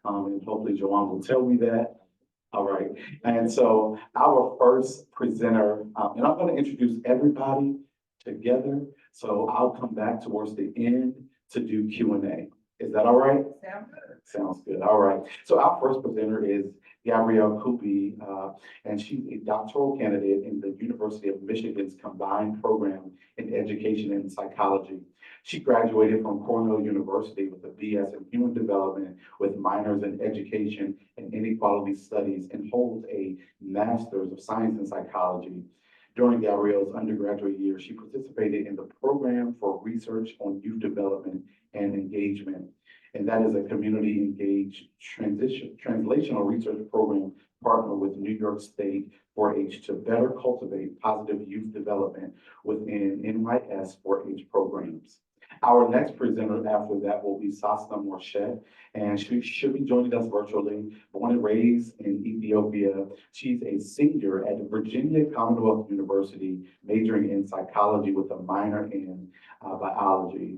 and hopefully Joanne will tell me that. All right, and so our first presenter, and I'm going to introduce everybody together. So I'll come back towards the end to do Q&A. Is that all right? Sounds good. Sounds good. All right. So our first presenter is Gabrielle Kubi, and she's a doctoral candidate in the University of Michigan's combined program in education and psychology. She graduated from Cornell University with a BS in human development with minors in education and inequality studies and holds a master's of science in psychology. During Gabrielle's undergraduate year, she participated in the program for research on youth development and engagement. And that is a community engaged translational research program partnered with New York State 4-H to better cultivate positive youth development within NYS 4-H programs. Our next presenter after that will be Sasna Morsheh, and she should be joining us virtually. Born and raised in Ethiopia, she's a senior at Virginia Commonwealth University, majoring in psychology with a minor in biology.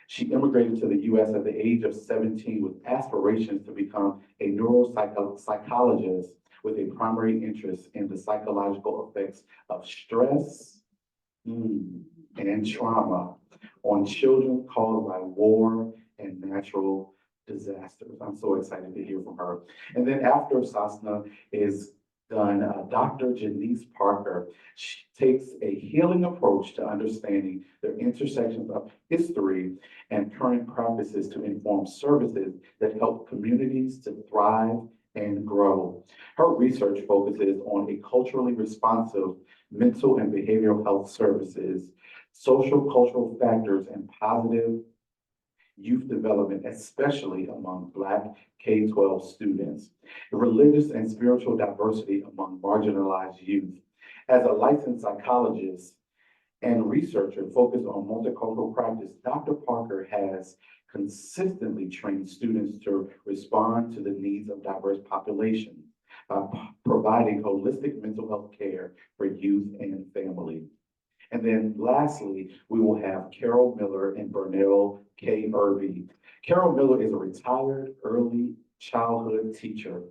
She immigrated to the U.S. at the age of 17 with aspirations to become a neuropsychologist with a primary interest in the psychological effects of stress and trauma on children caused by war and natural disasters. I'm so excited to hear from her. And then after Sasna is done, Dr. Janice Parker. She takes a healing approach to understanding the intersections of history and current practices to inform services that help communities to thrive and grow. Her research focuses on a culturally responsive mental and behavioral health services, social cultural factors, and positive youth development, especially among Black K-12 students, religious and spiritual diversity among marginalized youth. As a licensed psychologist and researcher focused on multicultural practice, Dr. Parker has consistently trained students to respond to the needs of diverse populations by providing holistic mental health care for youth and family. And then lastly, we will have Carol Miller and Burnell K. Irby. Carol Miller is a retired early childhood teacher.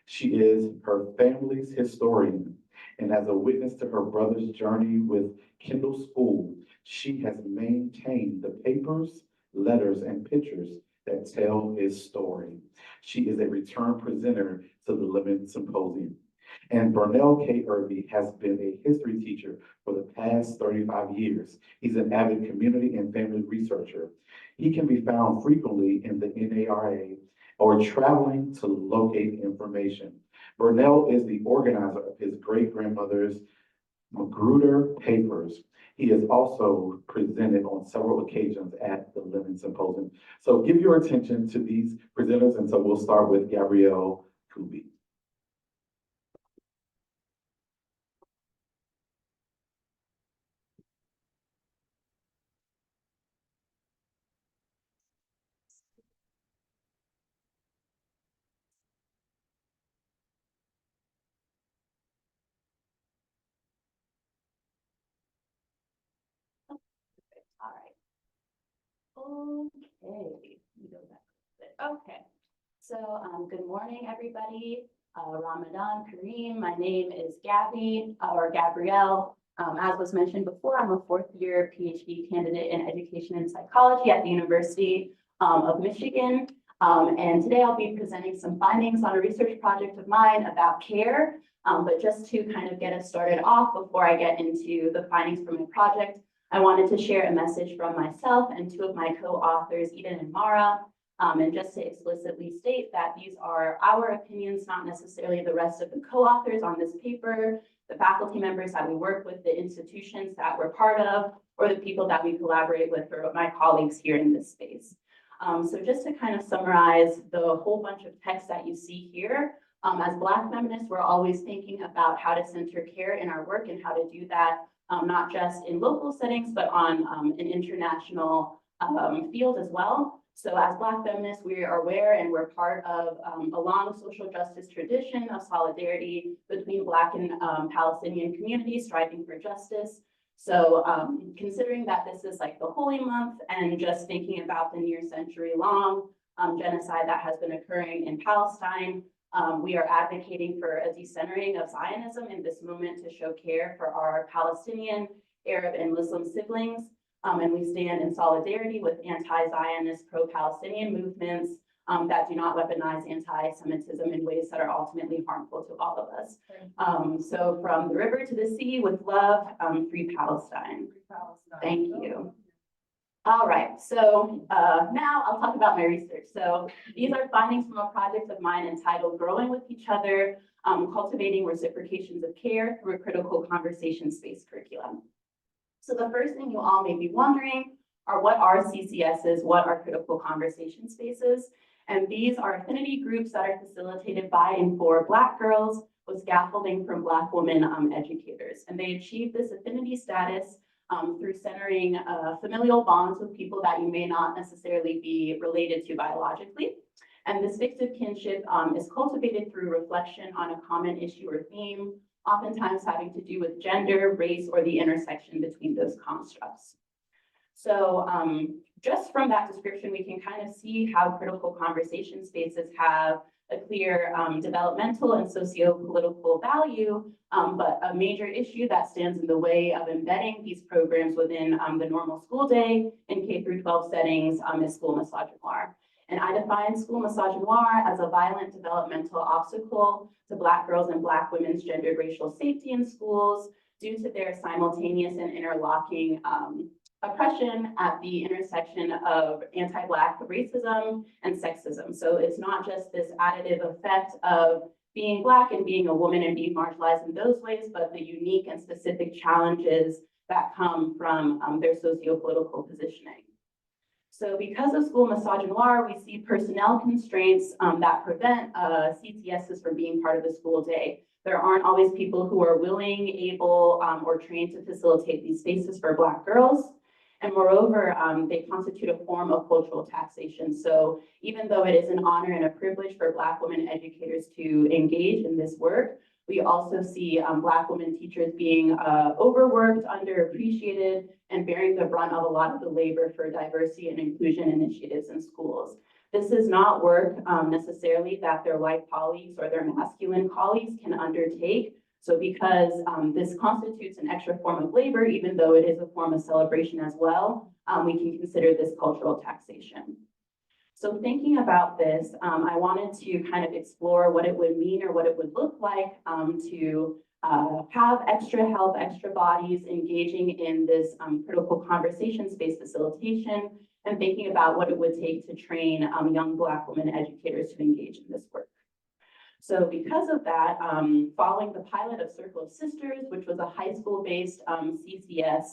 She is her family's historian, and as a witness to her brother's journey with Kendall School, she has maintained the papers, letters, and pictures that tell his story. She is a return presenter to the Lemon Symposium. And Burnell K. Irby has been a history teacher for the past 35 years. He's an avid community and family researcher. He can be found frequently in the NARA or traveling to locate information. Burnell is the organizer of his great-grandmother's Magruder Papers. He has also presented on several occasions at the Lemon Symposium. So give your attention to these presenters, and so we'll start with Gabrielle Kubi. All right. Okay. Let me go back a bit. Okay. So good morning, everybody. Ramadan Kareem. My name is Gabby or Gabrielle. As was mentioned before, I'm a fourth-year PhD candidate in education and psychology at the University of Michigan. And today I'll be presenting some findings on a research project of mine about care. But just to kind of get us started off before I get into the findings from my project, I wanted to share a message from myself and two of my co-authors, Eden and Mara, and just to explicitly state that these are our opinions, not necessarily the rest of the co-authors on this paper, the faculty members that we work with, the institutions that we're part of, or the people that we collaborate with, or my colleagues here in this space. So just to kind of summarize the whole bunch of text that you see here, as Black feminists, we're always thinking about how to center care in our work and how to do that not just in local settings, but on an international field as well. So as Black feminists, we are aware and we're part of a long social justice tradition of solidarity between Black and Palestinian communities striving for justice. So considering that this is like the holy month and just thinking about the near century long genocide that has been occurring in Palestine. We are advocating for a decentering of Zionism in this moment to show care for our Palestinian, Arab, and Muslim siblings. And we stand in solidarity with anti-Zionist, pro-Palestinian movements that do not weaponize anti-Semitism in ways that are ultimately harmful to all of us. So from the river to the sea, with love, free Palestine. Free Palestine. Thank you. All right, so now I'll talk about my research. So these are findings from a project of mine entitled Growing with Each Other, Cultivating Reciprocations of Care Through a Critical Conversation Space Curriculum. So the first thing you all may be wondering are, what are CCSs? What are critical conversation spaces? And these are affinity groups that are facilitated by and for Black girls with scaffolding from Black women educators. And they achieve this affinity status through centering familial bonds with people that you may not necessarily be related to biologically. And this fictive kinship is cultivated through reflection on a common issue or theme, oftentimes having to do with gender, race, or the intersection between those constructs. So just from that description, we can kind of see how critical conversation spaces have a clear developmental and socio-political value, but a major issue that stands in the way of embedding these programs within the normal school day in K through 12 settings is school misogynoir. And I define school misogynoir as a violent developmental obstacle to Black girls and Black women's gendered racial safety in schools due to their simultaneous and interlocking oppression at the intersection of anti-Black racism and sexism. So it's not just this additive effect of being Black and being a woman and being marginalized in those ways, but the unique and specific challenges that come from their socio-political positioning. So because of school misogynoir, we see personnel constraints that prevent CCSs from being part of the school day. There aren't always people who are willing, able, or trained to facilitate these spaces for Black girls. And moreover, they constitute a form of cultural taxation. So even though it is an honor and a privilege for Black women educators to engage in this work, we also see Black women teachers being overworked, underappreciated, and bearing the brunt of a lot of the labor for diversity and inclusion initiatives in schools. This is not work necessarily that their white colleagues or their masculine colleagues can undertake. So because this constitutes an extra form of labor, even though it is a form of celebration as well, we can consider this cultural taxation. So thinking about this, I wanted to kind of explore what it would mean or what it would look like to have extra help, extra bodies engaging in this critical conversation space facilitation, and thinking about what it would take to train young Black women educators to engage in this work. So because of that, following the pilot of Circle of Sisters, which was a high school-based CCS,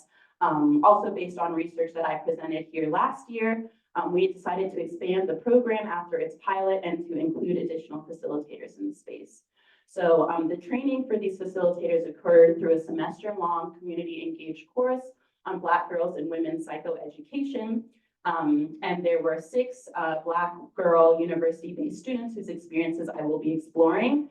also based on research that I presented here last year, we decided to expand the program after its pilot and to include additional facilitators in the space. So the training for these facilitators occurred through a semester-long community-engaged course on Black girls and women's psychoeducation. And there were 6 Black girl university-based students whose experiences I will be exploring.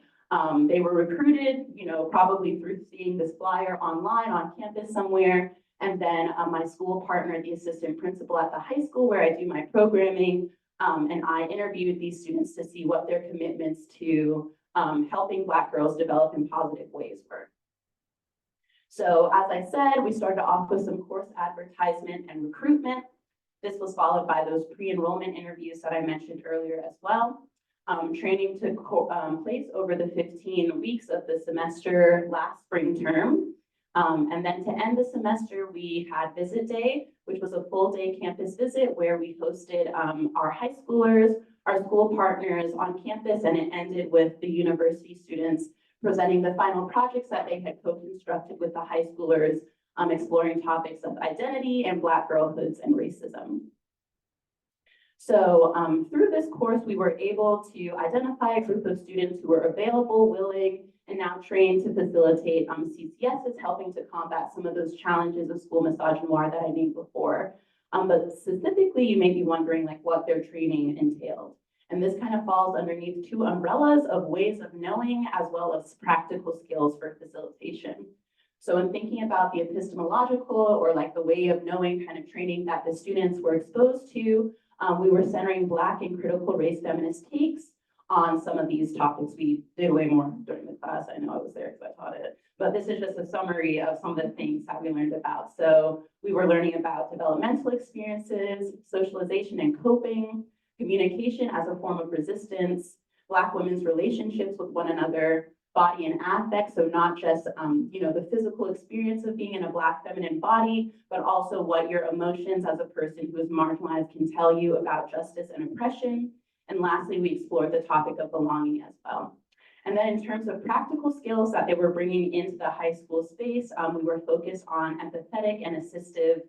They were recruited, probably through seeing this flyer online on campus somewhere. And then my school partner, the assistant principal at the high school where I do my programming, and I interviewed these students to see what their commitments to helping Black girls develop in positive ways were. So as I said, we started off with some course advertisement and recruitment. This was followed by those pre-enrollment interviews that I mentioned earlier as well. Training took place over the 15 weeks of the semester last spring term. And then to end the semester, we had Visit Day, which was a full day campus visit where we hosted our high schoolers, our school partners on campus, and it ended with the university students presenting the final projects that they had co-constructed with the high schoolers, exploring topics of identity and Black girlhoods and racism. So through this course, we were able to identify a group of students who were available, willing, and now trained to facilitate CCSs, helping to combat some of those challenges of school misogynoir that I named before. But specifically, you may be wondering what their training entailed. And this kind of falls underneath 2 umbrellas of ways of knowing as well as practical skills for facilitation. So in thinking about the epistemological or the way of knowing kind of training that the students were exposed to, we were centering Black and critical race feminist takes on some of these topics. We did way more during the class. I know I was there because I taught it, but this is just a summary of some of the things that we learned about. So we were learning about developmental experiences, socialization and coping, communication as a form of resistance, Black women's relationships with one another, body and affect, so not just the physical experience of being in a Black feminine body, but also what your emotions as a person who is marginalized can tell you about justice and oppression. And lastly, we explored the topic of belonging as well. And then in terms of practical skills that they were bringing into the high school space, we were focused on empathetic and assistive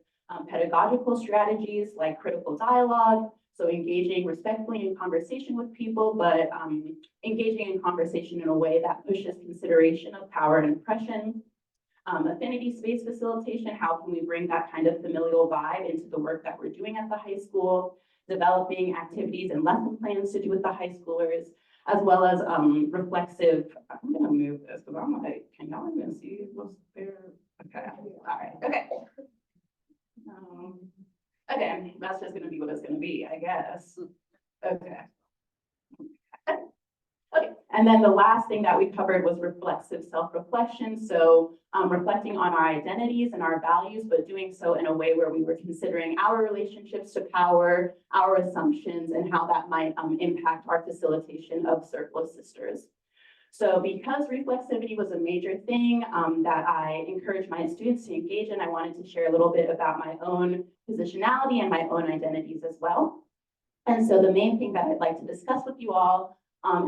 pedagogical strategies like critical dialogue, so engaging respectfully in conversation with people, but engaging in conversation in a way that pushes consideration of power and oppression. Affinity space facilitation, how can we bring that kind of familial vibe into the work that we're doing at the high school, developing activities and lesson plans to do with the high schoolers, as well as reflexive, I'm gonna move this because I'm like, can y'all even see what's there? Okay, all right, okay. Okay, that's just gonna be what it's gonna be, I guess. Okay. Okay, and then the last thing that we covered was reflexive self-reflection. So reflecting on our identities and our values, but doing so in a way where we were considering our relationships to power, our assumptions, and how that might impact our facilitation of Circle of Sisters. So because reflexivity was a major thing that I encouraged my students to engage in, I wanted to share a little bit about my own positionality and my own identities as well. And so the main thing that I'd like to discuss with you all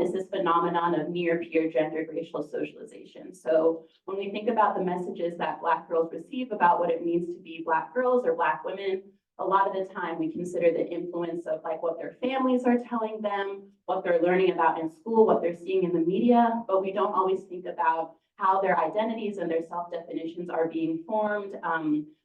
is this phenomenon of near-peer gendered racial socialization. So when we think about the messages that Black girls receive about what it means to be Black girls or Black women, a lot of the time we consider the influence of like what their families are telling them, what they're learning about in school, what they're seeing in the media, but we don't always think about how their identities and their self-definitions are being formed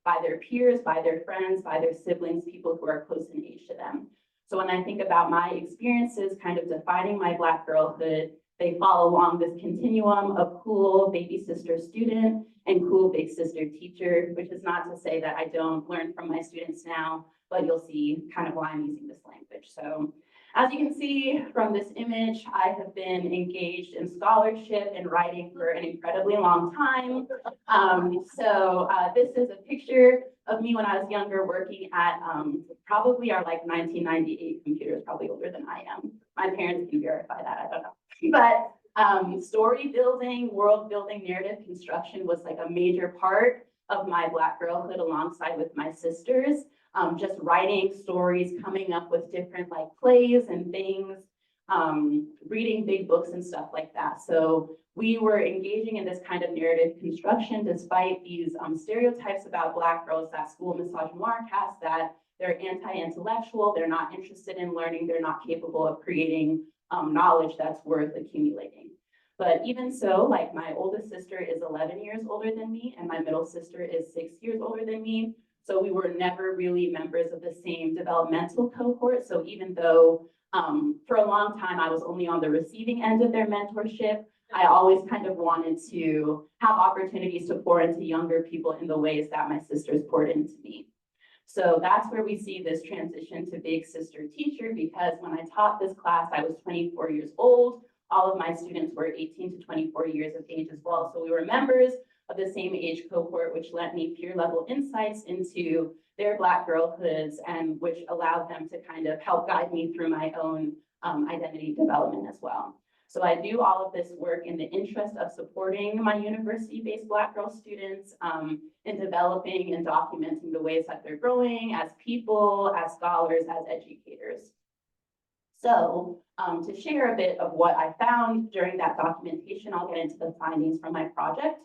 by their peers, by their friends, by their siblings, people who are close in age to them. So when I think about my experiences kind of defining my Black girlhood, they fall along this continuum of cool baby sister student and cool big sister teacher, which is not to say that I don't learn from my students now, but you'll see kind of why I'm using this language. So as you can see from this image, I have been engaged in scholarship and writing for an incredibly long time. This is a picture of me when I was younger working at probably our like 1998 computers, probably older than I am. My parents can verify that, I don't know. But story building, world building, narrative construction was like a major part of my Black girlhood alongside with my sisters. Just writing stories, coming up with different like plays and things, reading big books and stuff like that. So we were engaging in this kind of narrative construction despite these stereotypes about Black girls that school misogynoir cast, that they're anti-intellectual, they're not interested in learning, they're not capable of creating knowledge that's worth accumulating. But even so, like my oldest sister is 11 years older than me and my middle sister is 6 years older than me. So we were never really members of the same developmental cohort. So even though for a long time I was only on the receiving end of their mentorship, I always kind of wanted to have opportunities to pour into younger people in the ways that my sisters poured into me. So that's where we see this transition to big sister teacher, because when I taught this class, I was 24 years old. All of my students were 18 to 24 years of age as well. So we were members of the same age cohort, which lent me peer level insights into their Black girlhoods and which allowed them to kind of help guide me through my own identity development as well. So I do all of this work in the interest of supporting my university-based Black girl students in developing and documenting the ways that they're growing as people, as scholars, as educators. So to share a bit of what I found during that documentation, I'll get into the findings from my project.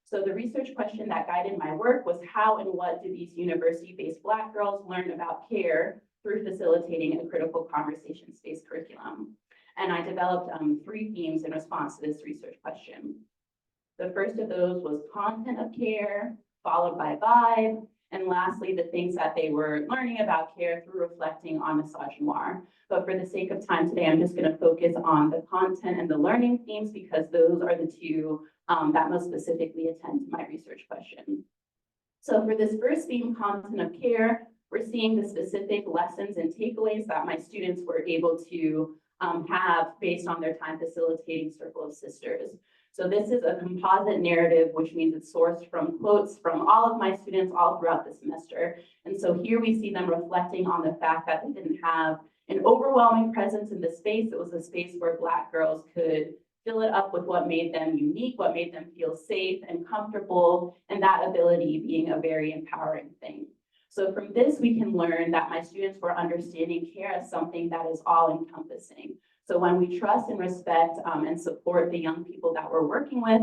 So the research question that guided my work was how and what do these university-based Black girls learn about care through facilitating a critical conversation space curriculum? And I developed 3 themes in response to this research question. The first of those was content of care, followed by vibe, and lastly, the things that they were learning about care through reflecting on misogynoir. But for the sake of time today, I'm just going to focus on the content and the learning themes because those are the 2 that most specifically attend to my research question. So for this first theme, content of care, we're seeing the specific lessons and takeaways that my students were able to have based on their time facilitating Circle of Sisters. So this is a composite narrative, which means it's sourced from quotes from all of my students all throughout the semester. And so here we see them reflecting on the fact that they didn't have an overwhelming presence in the space. It was a space where Black girls could fill it up with what made them unique, what made them feel safe and comfortable, and that ability being a very empowering thing. So from this, we can learn that my students were understanding care as something that is all-encompassing. So when we trust and respect and support the young people that we're working with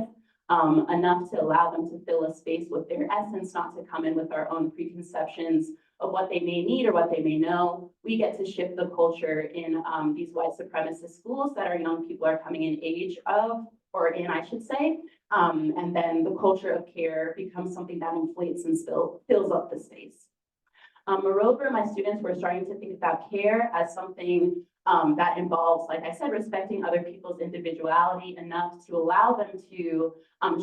enough to allow them to fill a space with their essence, not to come in with our own preconceptions of what they may need or what they may know, we get to shift the culture in these white supremacist schools that our young people are coming in age of, or in, I should say. And then the culture of care becomes something that inflates and fills up the space. Moreover, my students were starting to think about care as something that involves, like I said, respecting other people's individuality enough to allow them to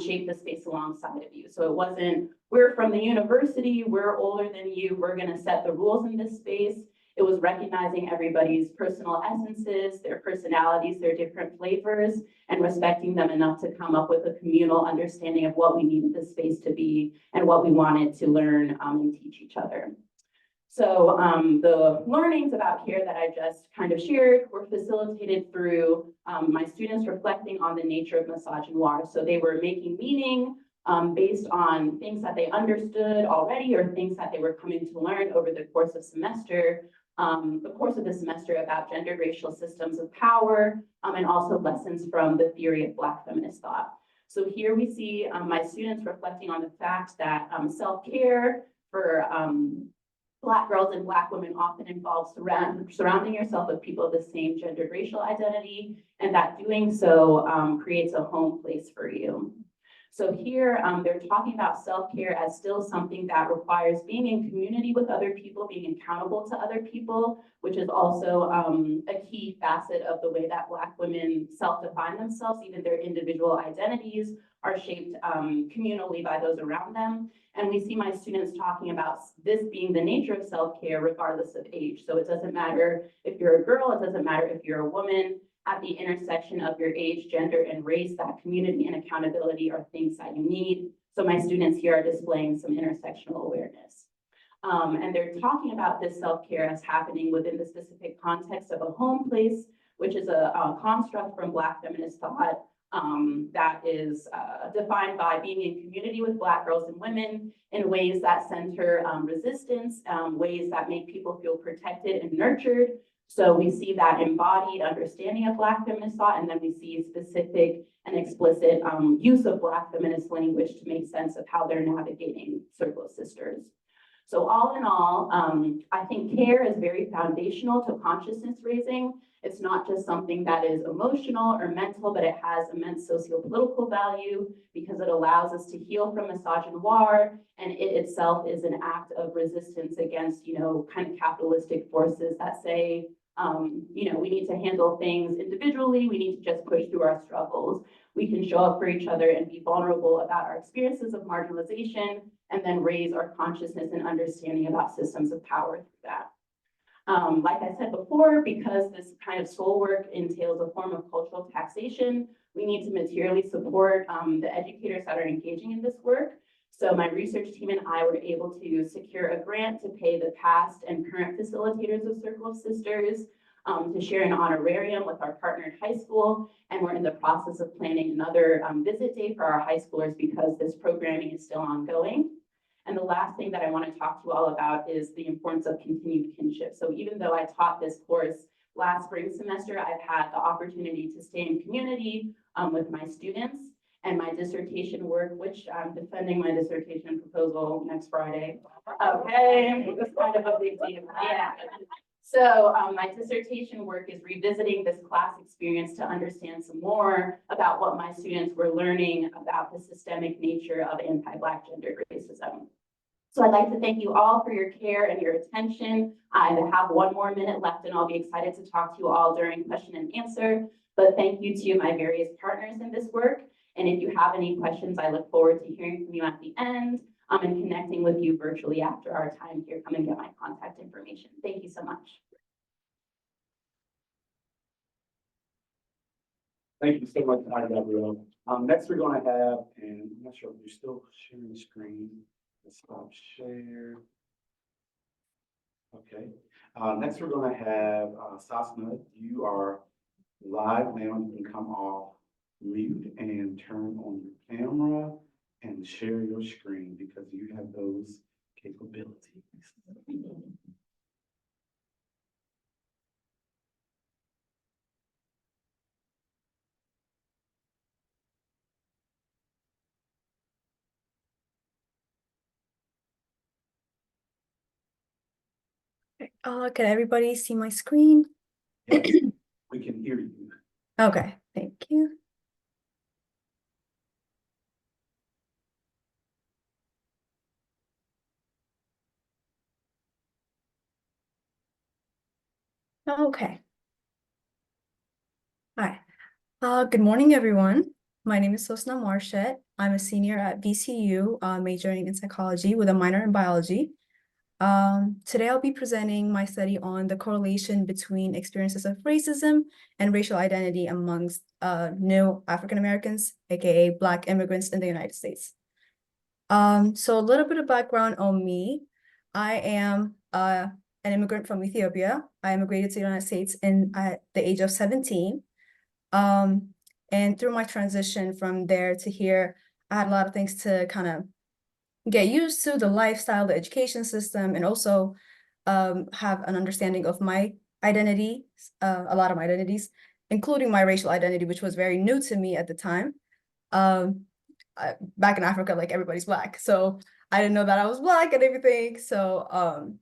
shape the space alongside of you. So it wasn't, we're from the university, we're older than you, we're gonna set the rules in this space. It was recognizing everybody's personal essences, their personalities, their different flavors, and respecting them enough to come up with a communal understanding of what we needed the space to be and what we wanted to learn and teach each other. So the learnings about care that I just kind of shared were facilitated through my students reflecting on the nature of misogynoir. So they were making meaning based on things that they understood already or things that they were coming to learn over the course of the semester about gendered racial systems of power and also lessons from the theory of Black feminist thought. So here we see my students reflecting on the fact that self-care for Black girls and Black women often involves surrounding yourself with people of the same gendered racial identity, and that doing so creates a home place for you. So here they're talking about self-care as still something that requires being in community with other people, being accountable to other people, which is also a key facet of the way that Black women self-define themselves. Even their individual identities are shaped communally by those around them. And we see my students talking about this being the nature of self-care regardless of age. So it doesn't matter if you're a girl, it doesn't matter if you're a woman. At the intersection of your age, gender, and race, that community and accountability are things that you need. So my students here are displaying some intersectional awareness. And they're talking about this self-care as happening within the specific context of a home place, which is a construct from Black feminist thought that is defined by being in community with Black girls and women in ways that center resistance, ways that make people feel protected and nurtured. So we see that embodied understanding of Black feminist thought, and then we see specific and explicit use of Black feminist language to make sense of how they're navigating Circle of Sisters. So all in all, I think care is very foundational to consciousness raising. It's not just something that is emotional or mental, but it has immense socio-political value because it allows us to heal from misogynoir, and it itself is an act of resistance against, kind of capitalistic forces that say, we need to handle things individually. We need to just push through our struggles. We can show up for each other and be vulnerable about our experiences of marginalization, and then raise our consciousness and understanding about systems of power through that. Like I said before, because this kind of soul work entails a form of cultural taxation, we need to materially support the educators that are engaging in this work. So my research team and I were able to secure a grant to pay the past and current facilitators of Circle of Sisters to share an honorarium with our partnered high school. And we're in the process of planning another visit day for our high schoolers because this programming is still ongoing. And the last thing that I want to talk to you all about is the importance of continued kinship. So even though I taught this course last spring semester, I've had the opportunity to stay in community with my students. And my dissertation work, which I'm defending my dissertation proposal next Friday. Okay, it's kind of a big deal. Yeah. So my dissertation work is revisiting this class experience to understand some more about what my students were learning about the systemic nature of anti-Black gendered racism. So I'd like to thank you all for your care and your attention. I have one more minute left and I'll be excited to talk to you all during question and answer. But thank you to my various partners in this work. And if you have any questions, I look forward to hearing from you at the end. and connecting with you virtually after our time here. Come and get my contact information. Thank you so much. Thank you so much, Dr. Gabrielle. Next, we're going to have, and I'm not sure if you're still sharing the screen. Let's stop share. Okay. Next, we're going to have Sasna. You are live now. You can come off mute and turn on your camera and share your screen because you have those capabilities. Can everybody see my screen? Yes, we can hear you. Okay, thank you. Okay. Hi. Good morning, everyone. My name is Sosna Marchet. I'm a senior at VCU, majoring in psychology with a minor in biology. Today I'll be presenting my study on the correlation between experiences of racism and racial identity amongst new African Americans, aka Black immigrants in the United States. So a little bit of background on me. I am an immigrant from Ethiopia. I immigrated to the United States at the age of 17. And through my transition from there to here, I had a lot of things to kind of get used to, the lifestyle, the education system, and also have an understanding of my identity, a lot of my identities, including my racial identity, which was very new to me at the time. Back in Africa, like everybody's Black. So I didn't know that I was Black and everything. So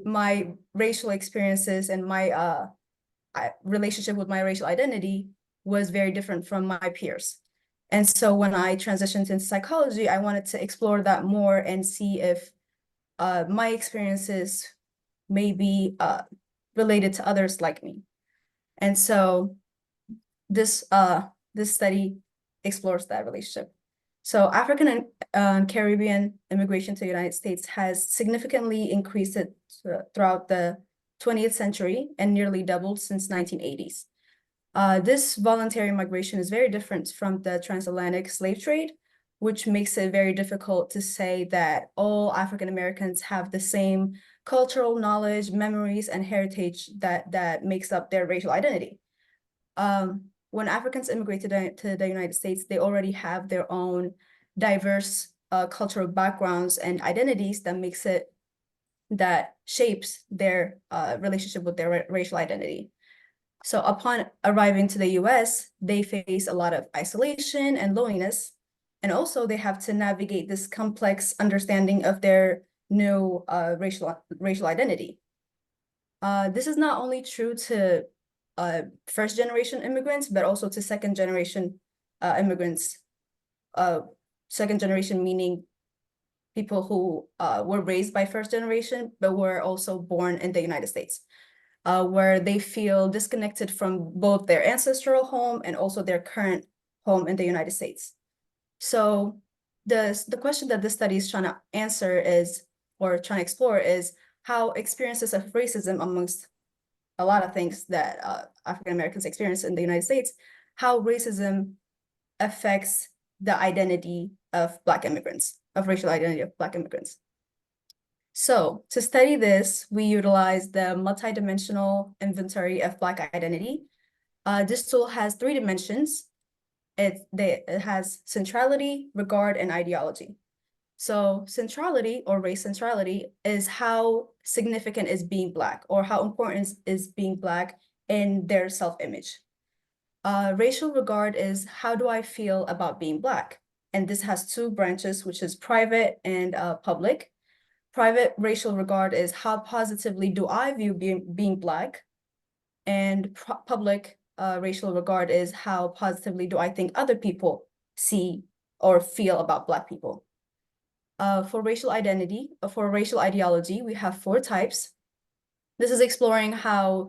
my racial experiences and my relationship with my racial identity was very different from my peers. And so when I transitioned into psychology, I wanted to explore that more and see if my experiences may be related to others like me. And so this study explores that relationship. So African and Caribbean immigration to the United States has significantly increased throughout the 20th century and nearly doubled since 1980s. This voluntary migration is very different from the transatlantic slave trade, which makes it very difficult to say that all African Americans have the same cultural knowledge, memories, and heritage that makes up their racial identity. When Africans immigrate to the United States, they already have their own diverse cultural backgrounds and identities that shapes their relationship with their racial identity. So upon arriving to the US, they face a lot of isolation and loneliness, and also they have to navigate this complex understanding of their new racial identity. This is not only true to first generation immigrants, but also to second generation immigrants. Second generation meaning people who were raised by first generation, but were also born in the United States, where they feel disconnected from both their ancestral home and also their current home in the United States. So the question that this study is trying to answer is, or trying to explore, is how experiences of racism amongst a lot of things that African Americans experience in the United States, how racism affects the identity of Black immigrants, of racial identity of Black immigrants. So to study this, we utilize the multidimensional inventory of Black identity. This tool has 3 dimensions. It has centrality, regard, and ideology. So centrality or race centrality is how significant is being Black, or how important is being Black in their self-image. Racial regard is how do I feel about being Black? And this has 2 branches, which is private and public. Private racial regard is how positively do I view being Black? And public racial regard is how positively do I think other people see or feel about Black people. For racial identity, for racial ideology, we have 4 types. This is exploring how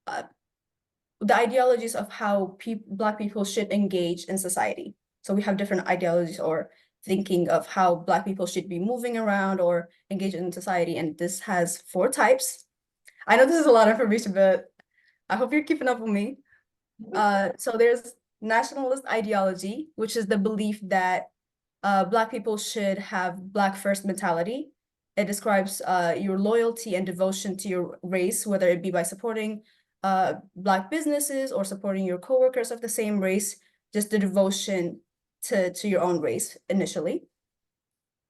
the ideologies of how Black people should engage in society. So we have different ideologies or thinking of how Black people should be moving around or engaged in society. And this has 4 types. I know this is a lot of information, but I hope you're keeping up with me. So there's nationalist ideology, which is the belief that Black people should have Black first mentality. It describes your loyalty and devotion to your race, whether it be by supporting Black businesses or supporting your coworkers of the same race, just the devotion to your own race initially.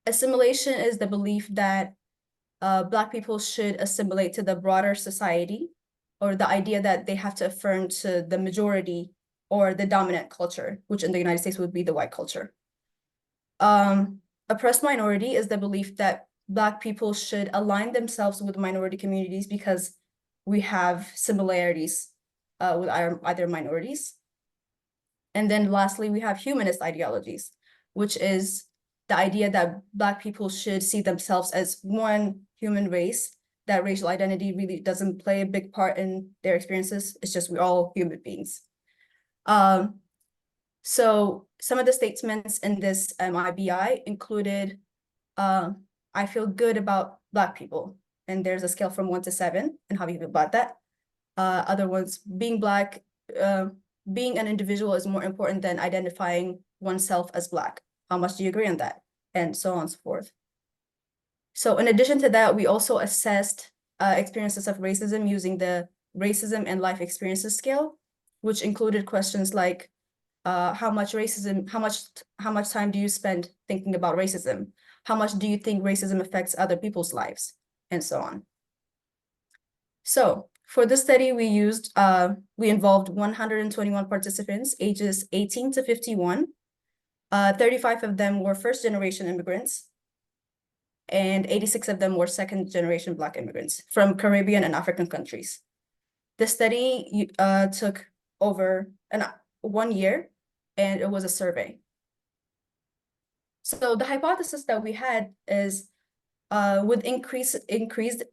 Assimilation is the belief that Black people should assimilate to the broader society, or the idea that they have to affirm to the majority or the dominant culture, which in the United States would be the white culture. Oppressed minority is the belief that Black people should align themselves with minority communities because we have similarities with either minorities. And then lastly, we have humanist ideologies, which is the idea that Black people should see themselves as one human race, that racial identity really doesn't play a big part in their experiences. It's just we're all human beings. So some of the statements in this IBI included, I feel good about Black people. And there's a scale from 1 to 7 and how you feel about that. Other ones, being Black, being an individual is more important than identifying oneself as Black. How much do you agree on that? And so on and so forth. So in addition to that, we also assessed experiences of racism using the racism and life experiences scale, which included questions like how much time do you spend thinking about racism? How much do you think racism affects other people's lives? And so on. So for this study, we involved 121 participants, ages 18 to 51. 35 of them were first-generation immigrants, and 86 of them were second-generation Black immigrants from Caribbean and African countries. The study took over 1 year, and it was a survey. So the hypothesis that we had is with increased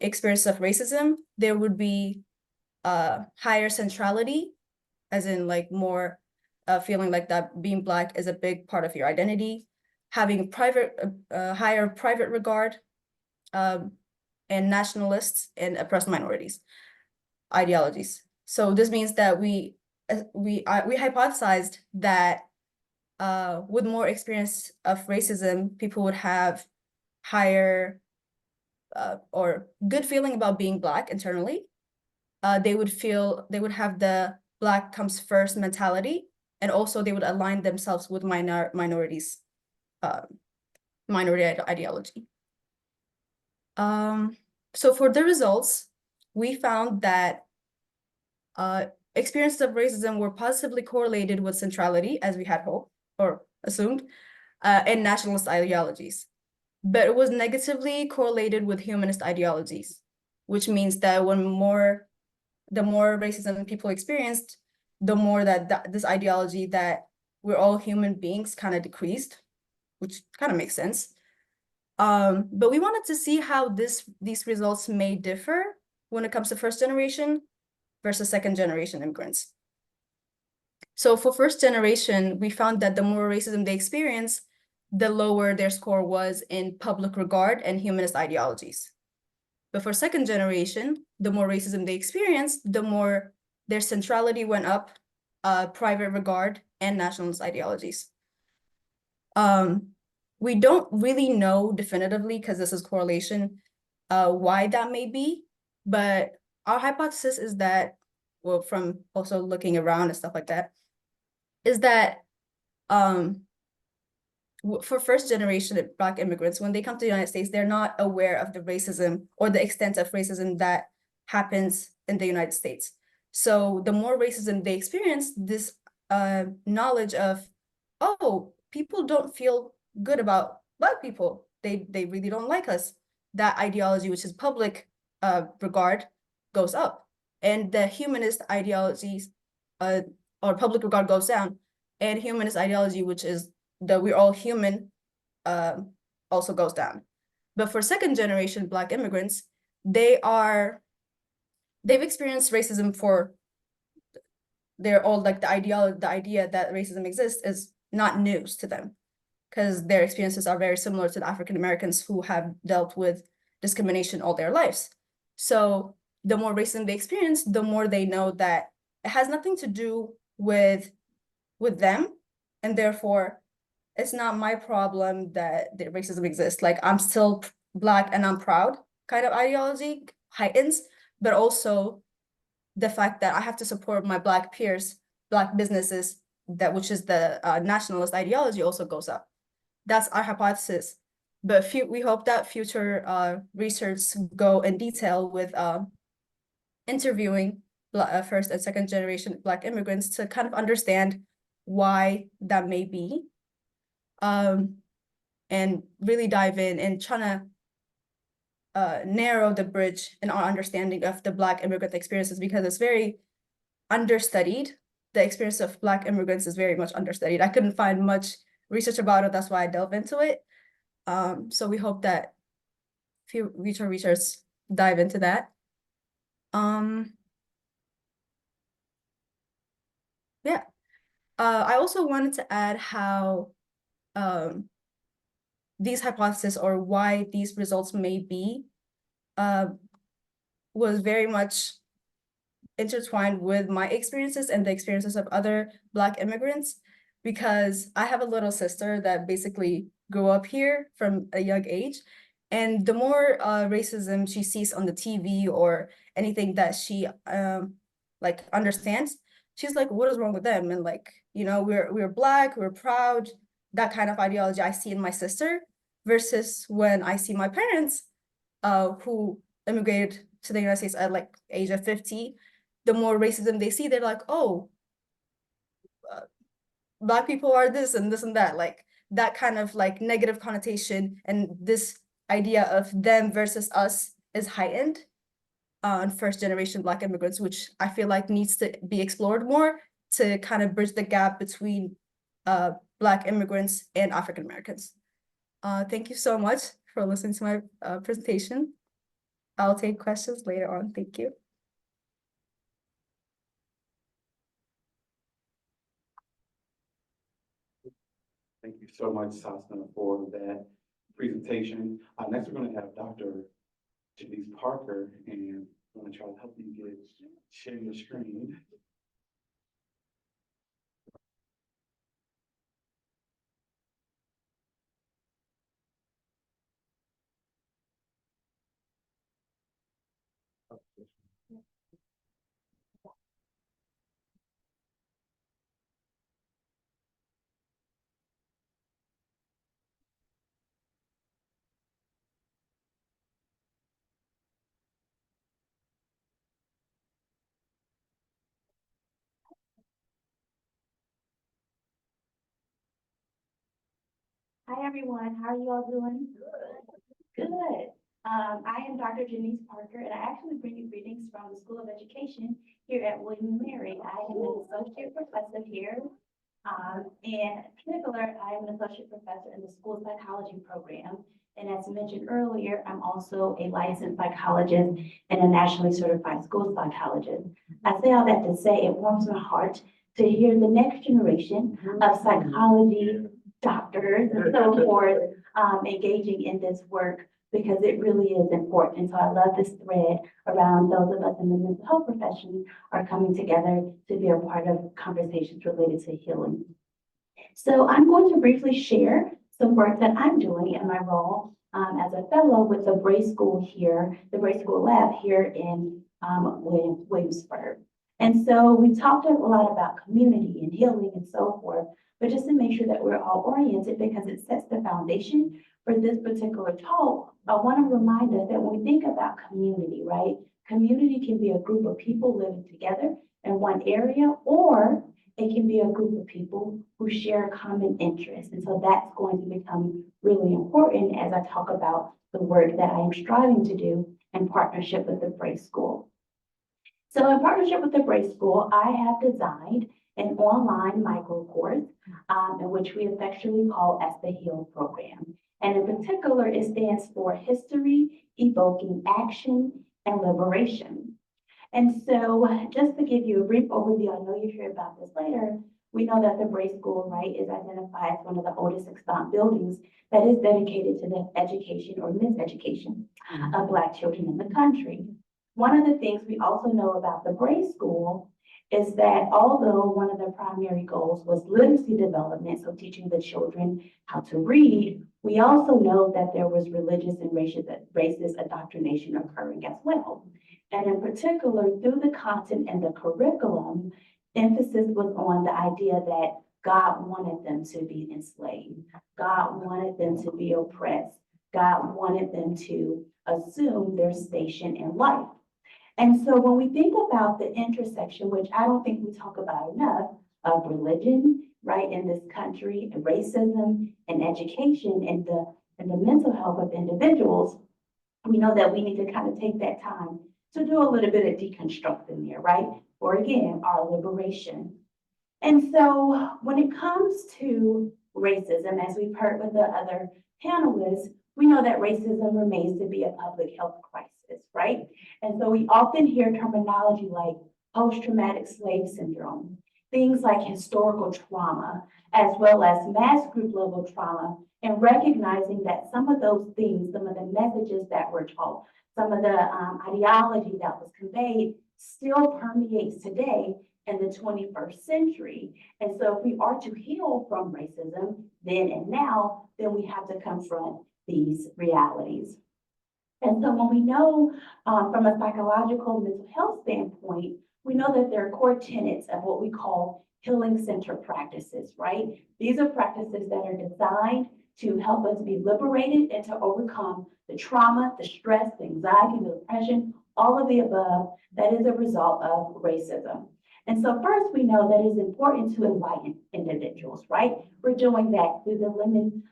experience of racism, there would be higher centrality, as in like more feeling like that being Black is a big part of your identity, having higher private regard, and nationalists and oppressed minorities ideologies. So this means that we hypothesized that with more experience of racism, people would have higher or good feeling about being Black internally. They would have the Black comes first mentality, and also they would align themselves with minorities, minority ideology. So for the results, we found that experiences of racism were positively correlated with centrality, as we had hoped or assumed, and nationalist ideologies. But it was negatively correlated with humanist ideologies, which means that the more racism people experienced, the more that this ideology that we're all human beings kind of decreased, which kind of makes sense. But we wanted to see how these results may differ when it comes to first generation versus second generation immigrants. So for first generation, we found that the more racism they experience, the lower their score was in public regard and humanist ideologies. But for second generation, the more racism they experienced, the more their centrality went up, private regard, and nationalist ideologies. We don't really know definitively, because this is correlation, why that may be, but our hypothesis is that, well, from also looking around and stuff like that, is that for first generation Black immigrants, when they come to the United States, they're not aware of the racism or the extent of racism that happens in the United States. So the more racism they experience, this knowledge of, oh, people don't feel good about Black people. They really don't like us. That ideology, which is public regard, goes up. And the humanist ideologies or public regard goes down. And humanist ideology, which is that we're all human, also goes down. But for second generation Black immigrants, they've experienced racism they're all like the idea that racism exists is not news to them, because their experiences are very similar to the African Americans who have dealt with discrimination all their lives. So the more racism they experience, the more they know that it has nothing to do with them, and therefore it's not my problem that the racism exists. Like, I'm still Black and I'm proud kind of ideology heightens, but also the fact that I have to support my Black peers, Black businesses, that which is the nationalist ideology, also goes up. That's our hypothesis. But we hope that future research go in detail with interviewing first and second generation Black immigrants to kind of understand why that may be, and really dive in and trying to narrow the bridge in our understanding of the Black immigrant experiences, because it's very understudied. The experience of Black immigrants is very much understudied. I couldn't find much research about it. That's why I delve into it. So we hope that future research dive into that. Yeah. I also wanted to add how these hypotheses, or why these results may be, was very much intertwined with my experiences and the experiences of other Black immigrants, because I have a little sister that basically grew up here from a young age. And the more racism she sees on the TV or anything that she like understands, she's like, what is wrong with them? And like, you know, we're Black, we're proud, that kind of ideology I see in my sister, versus when I see my parents who immigrated to the United States at like age of 50, the more racism they see, they're like, oh, Black people are this and this and that, like that kind of like negative connotation, and this idea of them versus us is heightened on first generation Black immigrants, which I feel like needs to be explored more to kind of bridge the gap between Black immigrants and African Americans. Thank you so much for listening to my presentation. I'll take questions later on. Thank you. Thank you so much, Sasna, for that presentation. Next, we're going to have Dr. Janice Parker, and I'm going to try to help you share your screen. Hi, everyone. How are you all doing? Good. Good. I am Dr. Janice Parker, and I actually bring you greetings from the School of Education here at William & Mary. I am an associate professor here. In particular, I am an associate professor in the school psychology program. And as mentioned earlier, I'm also a licensed psychologist and a nationally certified school psychologist. I say all that to say it warms my heart to hear the next generation of psychology doctors and so forth engaging in this work, because it really is important. So I love this thread around those of us in the mental health profession are coming together to be a part of conversations related to healing. So I'm going to briefly share some work that I'm doing in my role as a fellow with the Bray School here, the Bray School Lab here in Williamsburg. And so we talked a lot about community and healing and so forth, but just to make sure that we're all oriented, because it sets the foundation for this particular talk, I want to remind us that when we think about community, right? Community can be a group of people living together in one area, or it can be a group of people who share common interests. And so that's going to become really important as I talk about the work that I am striving to do in partnership with the Bray School. So in partnership with the Bray School, I have designed an online micro course in which we affectionately call as the HEAL program. And in particular, it stands for History, Evoking Action, and Liberation. And so just to give you a brief overview, I know you'll hear about this later, We know that the Bray School, right, is identified as one of the oldest extant buildings that is dedicated to the education or miseducation of Black children in the country. One of the things we also know about the Bray School is that although one of the primary goals was literacy development, so teaching the children how to read, we also know that there was religious and racist indoctrination occurring as well. And in particular, through the content and the curriculum, emphasis was on the idea that God wanted them to be enslaved. God wanted them to be oppressed. God wanted them to assume their station in life. And so when we think about the intersection, which I don't think we talk about enough, of religion, right, in this country, and racism and education and the mental health of individuals, we know that we need to kind of take that time to do a little bit of deconstructing there, right? Or again, our liberation. And so when it comes to racism, as we've heard with the other panelists, we know that racism remains to be a public health crisis, right? And so we often hear terminology like post-traumatic slave syndrome, things like historical trauma, as well as mass group level trauma, and recognizing that some of those things, some of the messages that were taught, some of the ideology that was conveyed still permeates today in the 21st century. And so if we are to heal from racism then and now, then we have to confront these realities. And so when we know from a psychological mental health standpoint, we know that there are core tenets of what we call healing center practices, right? These are practices that are designed to help us be liberated and to overcome the trauma, the stress, the anxiety, the depression, all of the above that is a result of racism. And so first, we know that it's important to enlighten individuals, right? We're doing that through the Lemon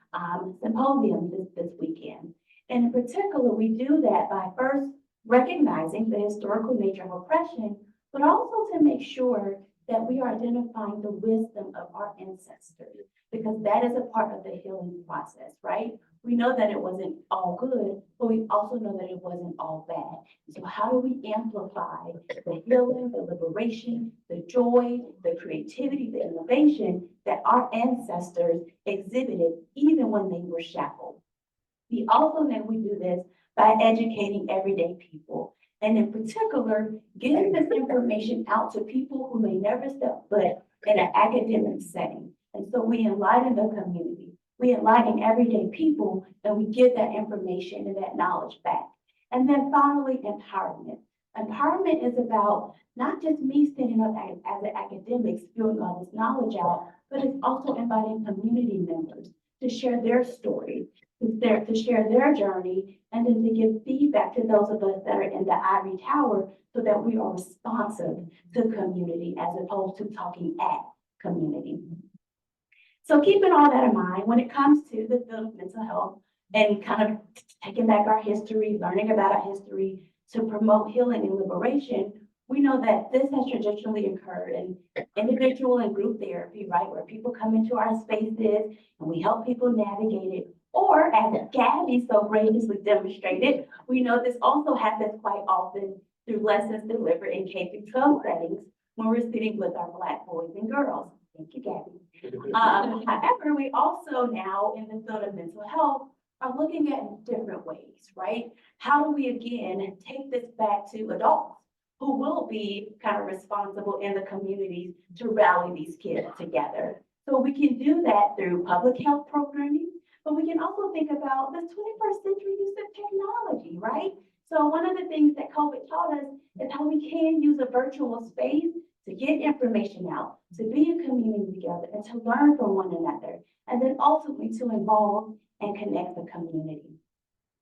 Symposium this weekend. And in particular, we do that by first recognizing the historical nature of oppression, but also to make sure that we are identifying the wisdom of our ancestors, because that is a part of the healing process, right? We know that it wasn't all good, but we also know that it wasn't all bad. So how do we amplify the healing, the liberation, the joy, the creativity, the innovation that our ancestors exhibited even when they were shackled? We also know we do this by educating everyday people, and in particular, getting this information out to people who may never step foot in an academic setting. And so we enlighten the community, we enlighten everyday people, and we give that information and that knowledge back. And then finally, empowerment. Empowerment is about not just me standing up as an academic spewing all this knowledge out, but it's also inviting community members to share their story, to share their journey, and then to give feedback to those of us that are in the ivory tower so that we are responsive to community as opposed to talking at community. So keeping all that in mind, when it comes to the field of mental health and kind of taking back our history, learning about our history to promote healing and liberation, we know that this has traditionally occurred in individual and group therapy, right? Where people come into our spaces and we help people navigate it. Or as Gabby so graciously demonstrated, we know this also happens quite often through lessons delivered in K-12 settings when we're sitting with our Black boys and girls. Thank you, Gabby. However, we also now in the field of mental health are looking at different ways, right? How do we again take this back to adults who will be kind of responsible in the communities to rally these kids together? So we can do that through public health programming, but we can also think about the 21st century use of technology, right? So one of the things that COVID taught us is how we can use a virtual space to get information out, to be in community together, and to learn from one another, and then ultimately to involve and connect the community.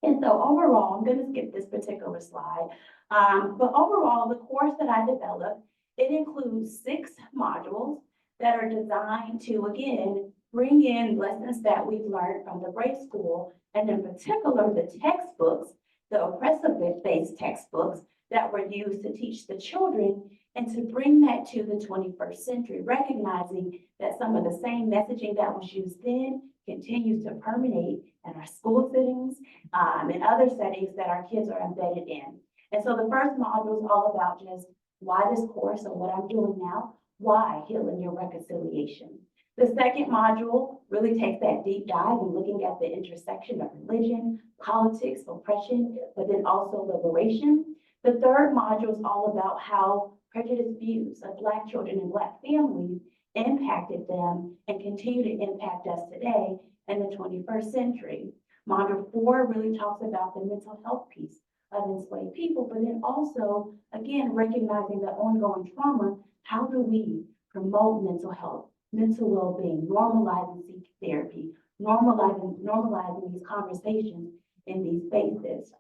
And so overall, I'm going to skip this particular slide, but overall, the course that I developed, it includes 6 modules that are designed to, again, bring in lessons that we've learned from the Bray School, and in particular, the textbooks, the oppressive-based textbooks that were used to teach the children, and to bring that to the 21st century, recognizing that some of the same messaging that was used then continues to permeate in our school settings and other settings that our kids are embedded in. And so the first module is all about just why this course or what I'm doing now, why healing and reconciliation. The second module really takes that deep dive and looking at the intersection of religion, politics, oppression, but then also liberation. The third module is all about how prejudiced views of Black children and Black families impacted them and continue to impact us today in the 21st century. Module 4 really talks about the mental health piece of enslaved people, but then also, again, recognizing the ongoing trauma. How do we promote mental health, mental well-being, normalizing therapy, normalizing these conversations in these spaces?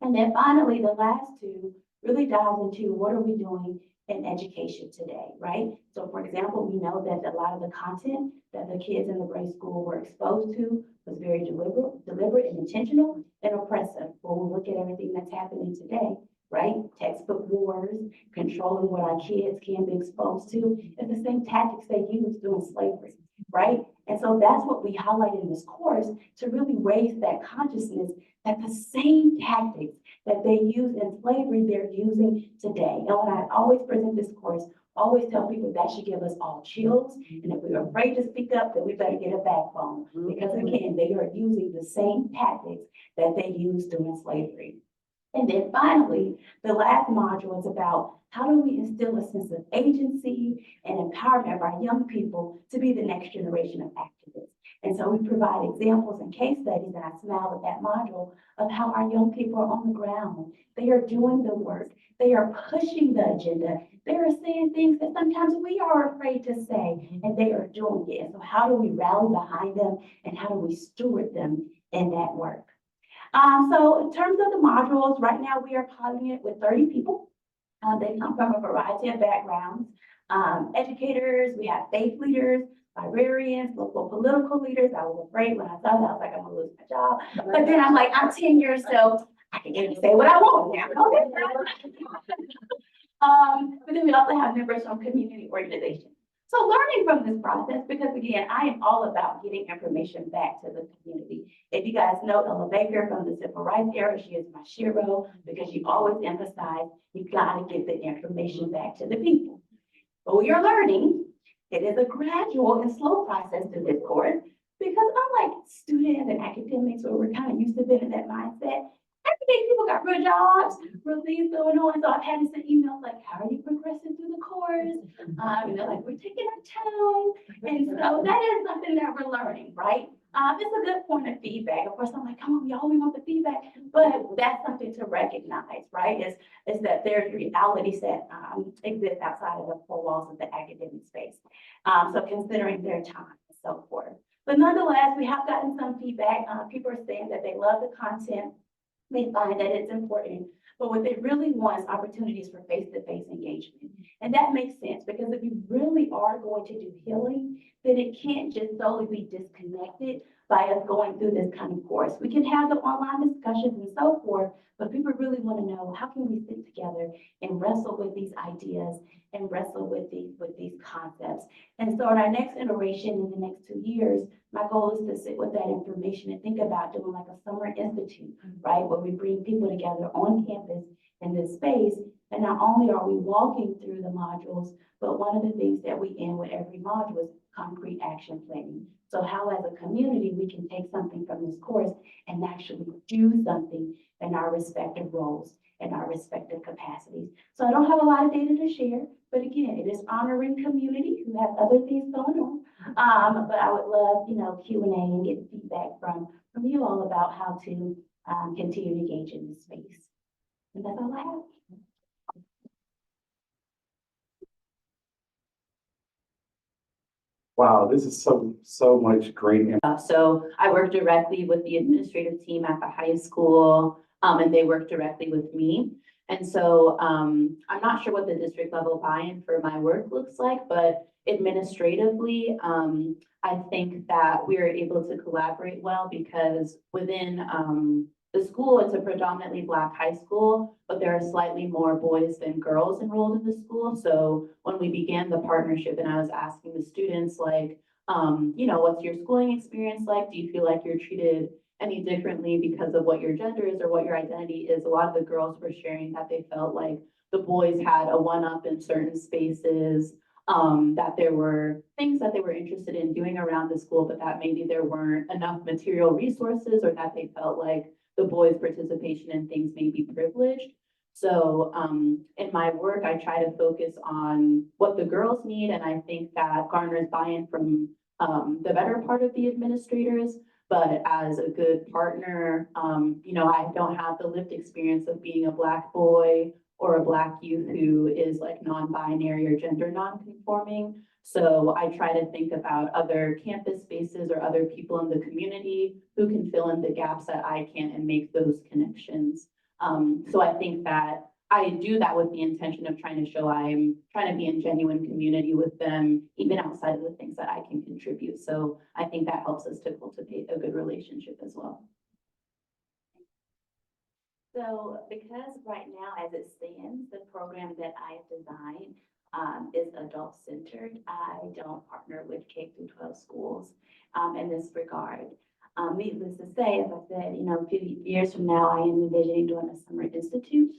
And then finally, the last two really dives into what are we doing in education today, right? So for example, we know that a lot of the content that the kids in the grade school were exposed to was very deliberate and intentional and oppressive. When we look at everything that's happening today, right? Textbook wars, controlling what our kids can be exposed to, is the same tactics they used during slavery, right? And so that's what we highlight in this course, to really raise that consciousness that the same tactics that they used in slavery, they're using today. And when I always present this course, always tell people that should give us all chills. And if we're afraid to speak up, then we better get a backbone. Because again, they are using the same tactics that they used during slavery. And then finally, the last module is about how do we instill a sense of agency and empowerment of our young people to be the next generation of activists. And so we provide examples and case studies, and I smile at that module, of how our young people are on the ground. They are doing the work. They are pushing the agenda. They are saying things that sometimes we are afraid to say, and they are doing it. And so how do we rally behind them, and how do we steward them in that work? So in terms of the modules, right now we are piloting it with 30 people. They come from a variety of backgrounds. Educators, we have faith leaders, librarians, local political leaders. I was afraid when I saw that, I was like, I'm gonna lose my job. But then I'm like, I'm tenured, so I can say what I want now. But then we also have members from community organizations. So learning from this process, because again, I am all about getting information back to the community. If you guys know Ella Baker from the civil rights era, she is my shero, because you always emphasize you gotta get the information back to the people. But we are learning. It is a gradual and slow process to this course, because unlike students and academics where we're kind of used to being in that mindset, everyday people got real jobs, real things going on. So I've had to send emails like, how are you progressing through the course? And they're like, we're taking our time. And so that is something that we're learning, right? It's a good point of feedback. Of course, I'm like, come on, y'all, we want the feedback. But that's something to recognize, right? Is that there's realities that exist outside of the four walls of the academic space. So considering their time and so forth. But nonetheless, we have gotten some feedback. People are saying that they love the content. They find that it's important, but what they really want is opportunities for face-to-face engagement. And that makes sense, because if you really are going to do healing, then it can't just solely be disconnected by us going through this kind of course. We can have the online discussions and so forth, but people really want to know, how can we sit together and wrestle with these ideas and wrestle with these concepts? And so in our next iteration in the next 2 years, my goal is to sit with that information and think about doing like a summer institute, right? Where we bring people together on campus in this space. And not only are we walking through the modules, but one of the things that we end with every module is concrete action planning. So how as a community, we can take something from this course and actually do something in our respective roles and our respective capacities. So I don't have a lot of data to share, but again, it is honoring community who have other things going on. But I would love, Q&A and get feedback from you all about how to continue to engage in this space. And that's all I have. Wow, this is so much great. So I work directly with the administrative team at the high school, and they work directly with me. And so I'm not sure what the district level buy-in for my work looks like, but administratively, I think that we are able to collaborate well, because within the school, it's a predominantly Black high school, but there are slightly more boys than girls enrolled in the school. So when we began the partnership and I was asking the students, like, what's your schooling experience like? Do you feel like you're treated any differently because of what your gender is or what your identity is? A lot of the girls were sharing that they felt like the boys had a one-up in certain spaces. that there were things that they were interested in doing around the school, but that maybe there weren't enough material resources or that they felt like the boys' participation in things may be privileged. So in my work, I try to focus on what the girls need, and I think that garners buy-in from the better part of the administrators. But as a good partner, you know, I don't have the lived experience of being a Black boy or a Black youth who is like non-binary or gender non-conforming. So I try to think about other campus spaces or other people in the community who can fill in the gaps that I can and make those connections. So I think that I do that with the intention of trying to show I'm trying to be in genuine community with them, even outside of the things that I can contribute. So I think that helps us to cultivate a good relationship as well. So because right now, as it stands, the program that I've designed is adult-centered, I don't partner with K through 12 schools in this regard. Needless to say, as I said, you know, a few years from now, I am envisioning doing a summer institute.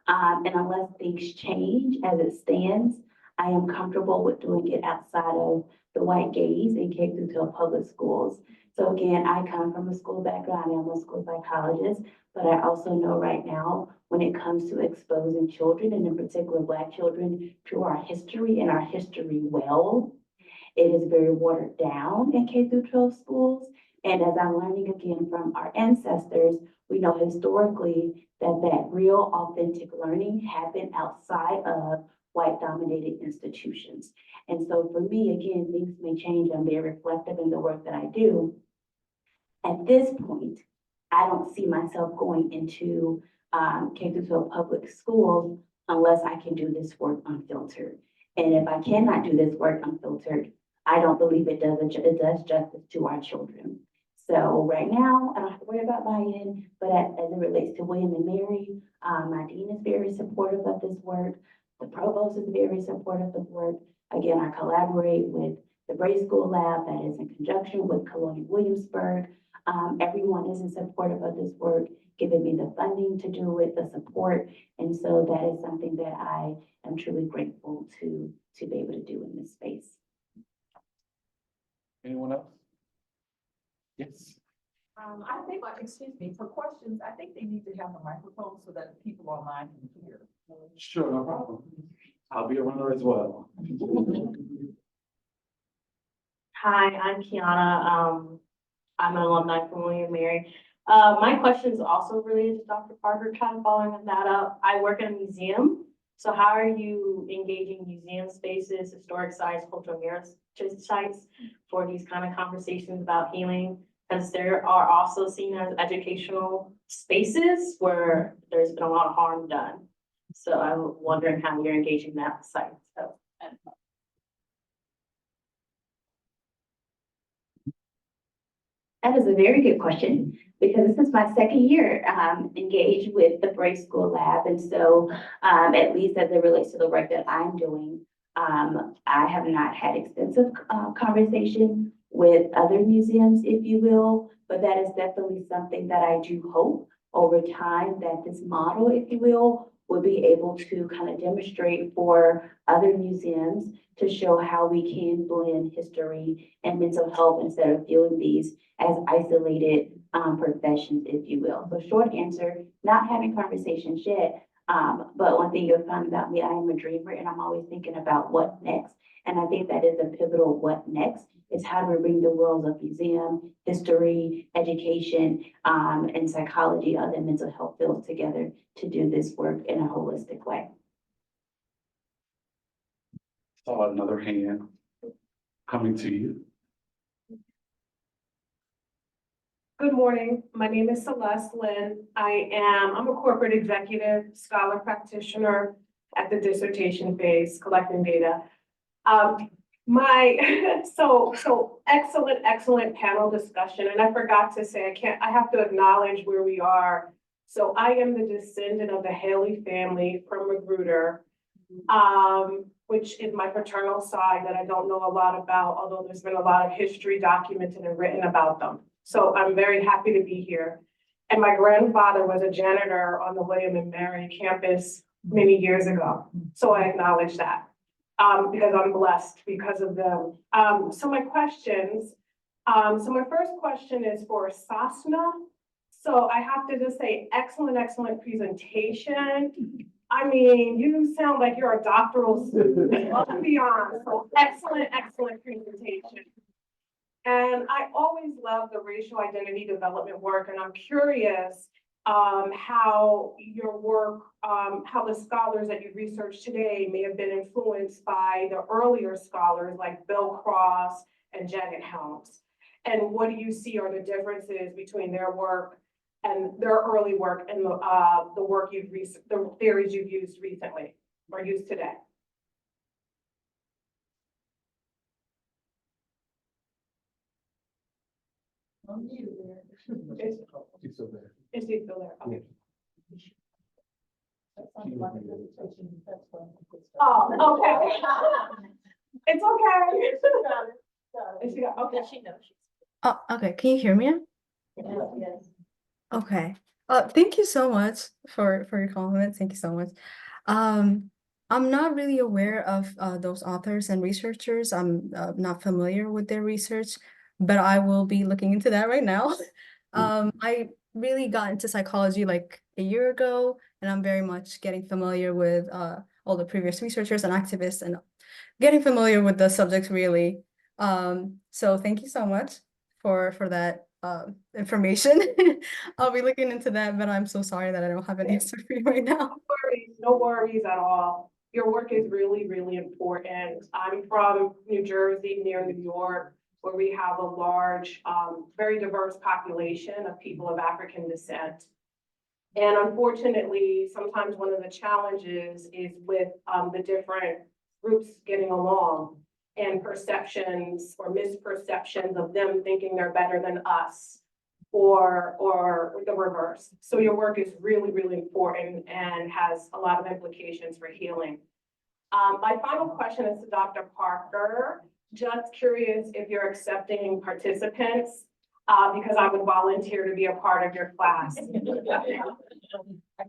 And unless things change as it stands, I am comfortable with doing it outside of the white gaze in K through 12 public schools. So again, I come from a school background, I'm a school psychologist, but I also know right now when it comes to exposing children, and in particular Black children, to our history and our history well, it is very watered down in K through 12 schools. And as I'm learning again from our ancestors, we know historically that real authentic learning happened outside of white dominated institutions. And so for me, again, things may change. I'm very reflective in the work that I do. At this point, I don't see myself going into K through 12 public schools unless I can do this work unfiltered. And if I cannot do this work unfiltered, I don't believe it does justice to our children. So right now, I don't have to worry about buy-in, but as it relates to William and Mary, my dean is very supportive of this work. The provost is very supportive of the work. Again, I collaborate with the Bray School Lab that is in conjunction with Colonial Williamsburg. Everyone is in supportive of this work, giving me the funding to do it, the support. And so that is something that I am truly grateful to be able to do in this space. Anyone else? Yes. I think, excuse me, for questions, I think they need to have a microphone so that people online can hear. Sure, no problem. I'll be a runner as well. Hi, I'm Kiana. I'm an alumni from William Mary. My question is also related to Dr. Parker, kind of following that up. I work in a museum. So how are you engaging museum spaces, historic sites, cultural heritage sites for these kind of conversations about healing? Because there are also seen as educational spaces where there's been a lot of harm done. So I'm wondering how you're engaging that site. So. That is a very good question, because this is my second year engaged with the Bray School Lab. And so at least as it relates to the work that I'm doing, I have not had extensive conversation with other museums, if you will, but that is definitely something that I do hope over time that this model, if you will be able to kind of demonstrate for other museums to show how we can blend history and mental health instead of viewing these as isolated professions, if you will. So short answer, not having conversations yet, but one thing you'll find about me, I am a dreamer and I'm always thinking about what next. And I think that is a pivotal what next, is how do we bring the worlds of museum, history, education, and psychology, other mental health fields together to do this work in a holistic way. Saw another hand coming to you. Good morning. My name is Celeste Lynn. I'm a corporate executive, scholar practitioner at the dissertation phase, collecting data. So excellent panel discussion. And I forgot to say, I have to acknowledge where we are. So I am the descendant of the Haley family from Magruder, which is my paternal side that I don't know a lot about, although there's been a lot of history documented and written about them. So I'm very happy to be here. And my grandfather was a janitor on the William and Mary campus many years ago. So I acknowledge that. because I'm blessed because of them. So my questions, so my first question is for Sasna. So I have to just say, excellent, excellent presentation. I mean, you sound like you're a doctoral student, let's be honest. So excellent, excellent presentation. And I always love the racial identity development work, and I'm curious how your work, how the scholars that you researched today may have been influenced by the earlier scholars like Bill Cross and Janet Helms. And what do you see are the differences between their work and their early work and the work the theories you've used recently or used today? She's still there. Is he still there? Okay. Oh, okay. It's okay. Is she got- Okay. She knows. Oh, okay. Can you hear me? Yes. Okay. Thank you so much for your comments. Thank you so much. I'm not really aware of those authors and researchers. I'm not familiar with their research, but I will be looking into that right now. I really got into psychology like a year ago, and I'm very much getting familiar with all the previous researchers and activists and getting familiar with the subject really. So thank you so much for that information. I'll be looking into that, but I'm so sorry that I don't have an answer for you right now. No worries at all. Your work is really, really important. I'm from New Jersey, near New York, where we have a large, very diverse population of people of African descent. And unfortunately, sometimes one of the challenges is with the different groups getting along and perceptions or misperceptions of them thinking they're better than us or the reverse. So your work is really, really important and has a lot of implications for healing. My final question is to Dr. Parker. Just curious if you're accepting participants because I would volunteer to be a part of your class.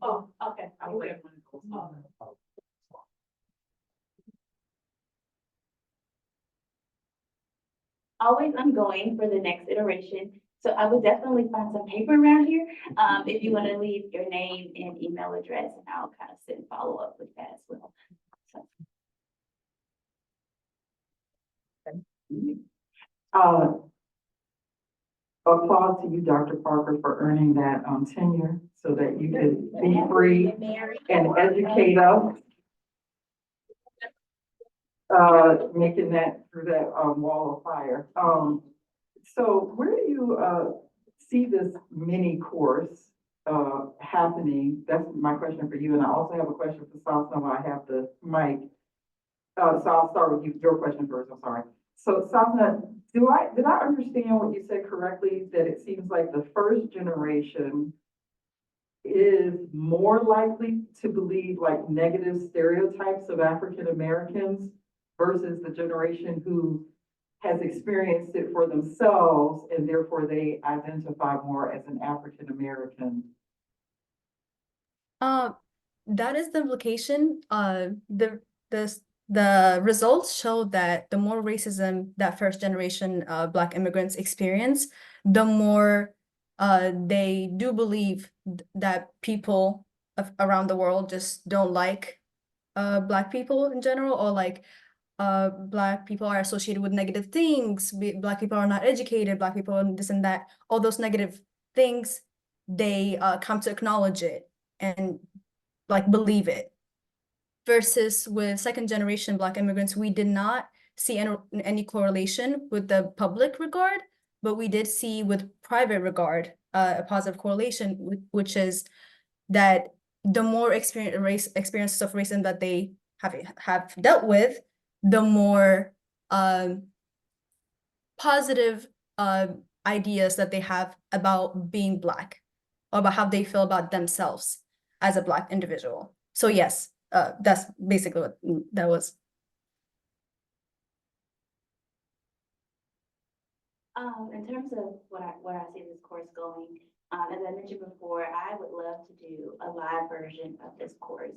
Oh, okay. I'm waiting. Always ongoing for the next iteration. So I would definitely find some paper around here. If you want to leave your name and email address, and I'll kind of send follow up with that as well. So. Applause to you, Dr. Parker, for earning that tenure so that you could be free and educate us. Making that through that wall of fire. So where do you see this mini course happening? That's my question for you. And I also have a question for Sasna while I have the mic. So I'll start with you, your question first, I'm sorry. So Sasna, did I understand what you said correctly, that it seems like the first generation is more likely to believe like negative stereotypes of African Americans versus the generation who has experienced it for themselves and therefore they identify more as an African American? That is the implication. The results show that the more racism that first generation Black immigrants experience, the more they do believe that people around the world just don't like Black people in general, or like Black people are associated with negative things, Black people are not educated, Black people and this and that, all those negative things, they come to acknowledge it and like believe it. Versus with second generation Black immigrants, we did not see any correlation with the public regard, but we did see with private regard a positive correlation, which is that the more experiences of racism that they have dealt with, the more positive ideas that they have about being Black, or about how they feel about themselves as a Black individual. So yes, that's basically what that was. In terms of where I see this course going, as I mentioned before, I would love to do a live version of this course.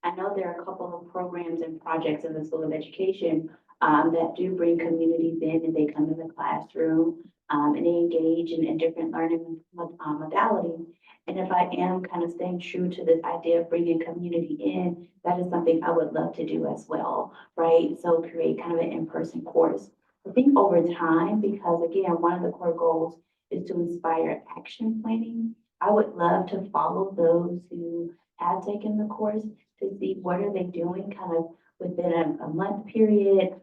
I know there are a couple of programs and projects in the School of Education that do bring communities in and they come in the classroom and they engage in different learning modalities. And if I am kind of staying true to this idea of bringing community in, that is something I would love to do as well, right? So create kind of an in-person course. I think over time, because again, one of the core goals is to inspire action planning. I would love to follow those who have taken the course to see what are they doing kind of within a month period,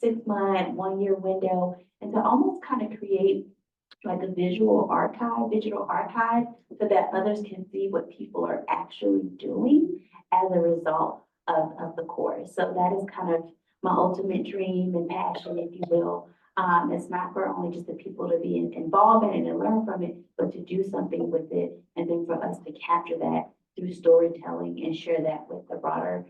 6 month, 1 year window, and to almost kind of create like a digital archive so that others can see what people are actually doing as a result of the course. So that is kind of my ultimate dream and passion, if you will. It's not for only just the people to be involved in it and learn from it, but to do something with it, and then for us to capture that through storytelling and share that with the broader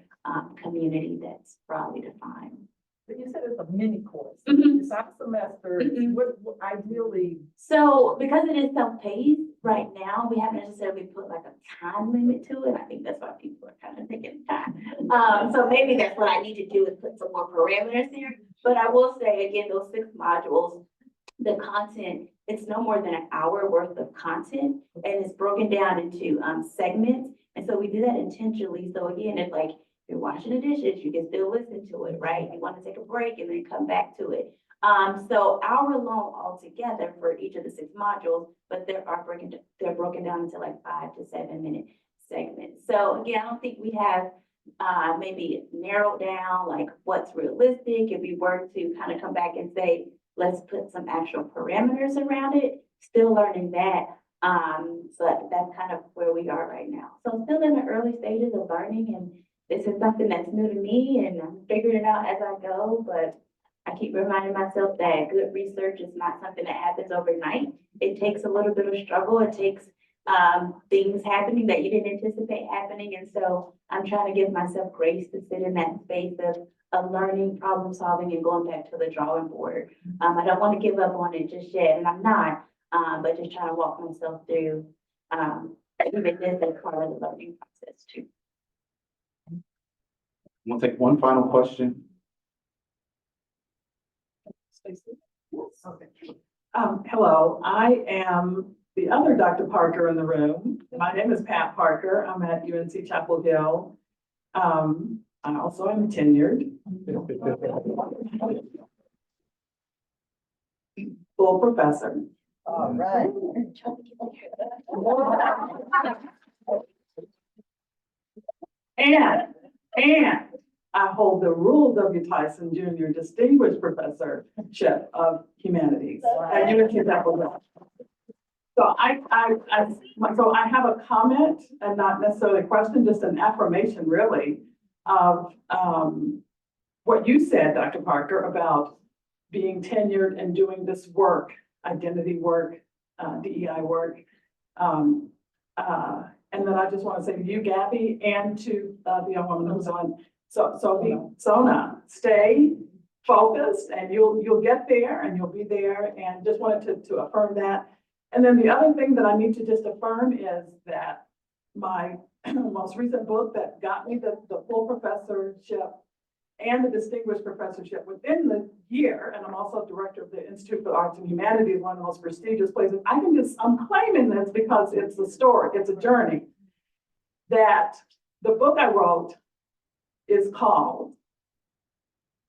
community that's broadly defined. But you said it's a mini course. Mhm. It's not a semester. Mhm. What ideally, So because it is self-paced right now, we haven't necessarily put like a time limit to it. I think that's why people are kind of taking time. So maybe that's what I need to do is put some more parameters here. But I will say again, those 6 modules, the content, it's no more than an hour worth of content and it's broken down into segments. And so we do that intentionally. So again, if like you're washing the dishes, you can still listen to it, right? You want to take a break and then come back to it. So hour long altogether for each of the 6 modules, but they're broken down into like 5 to 7 minute segments. So again, I don't think we have maybe narrowed down like what's realistic. If we were to kind of come back and say, let's put some actual parameters around it, still learning that. But that's kind of where we are right now. So I'm still in the early stages of learning, and this is something that's new to me and I'm figuring it out as I go, but I keep reminding myself that good research is not something that happens overnight. It takes a little bit of struggle. It takes things happening that you didn't anticipate happening. And so I'm trying to give myself grace to sit in that space of learning, problem solving, and going back to the drawing board. I don't want to give up on it just yet, and I'm not, but just trying to walk myself through even this as part of the learning process too. We'll take one final question. Stacey? Okay. Hello, I am the other Dr. Parker in the room. My name is Pat Parker. I'm at UNC Chapel Hill. I also am tenured. Full professor. All right. And I hold the Rule W. Tyson Jr. Distinguished Professorship of Humanities at UNC Chapel Hill. So I have a comment and not necessarily a question, just an affirmation really of what you said, Dr. Parker, about being tenured and doing this work, identity work, DEI work. And then I just want to say to you, Gabby, and to the young woman who's on, Sona, stay focused and you'll get there and you'll be there, and just wanted to affirm that. And then the other thing that I need to just affirm is that my most recent book that got me the full professorship and the distinguished professorship within the year, and I'm also director of the Institute for the Arts and Humanities, one of the most prestigious places. I'm claiming this because it's a story, it's a journey. That the book I wrote is called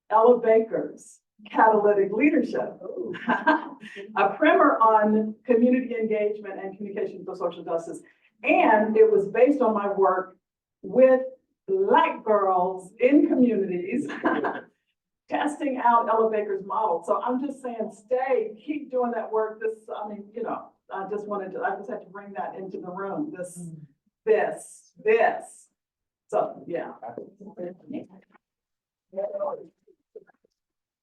Ella Baker's Catalytic Leadership, a primer on community engagement and communication for social justice. And it was based on my work with Black girls in communities, testing out Ella Baker's model. So I'm just saying, keep doing that work. I just had to bring that into the room. This. So, yeah.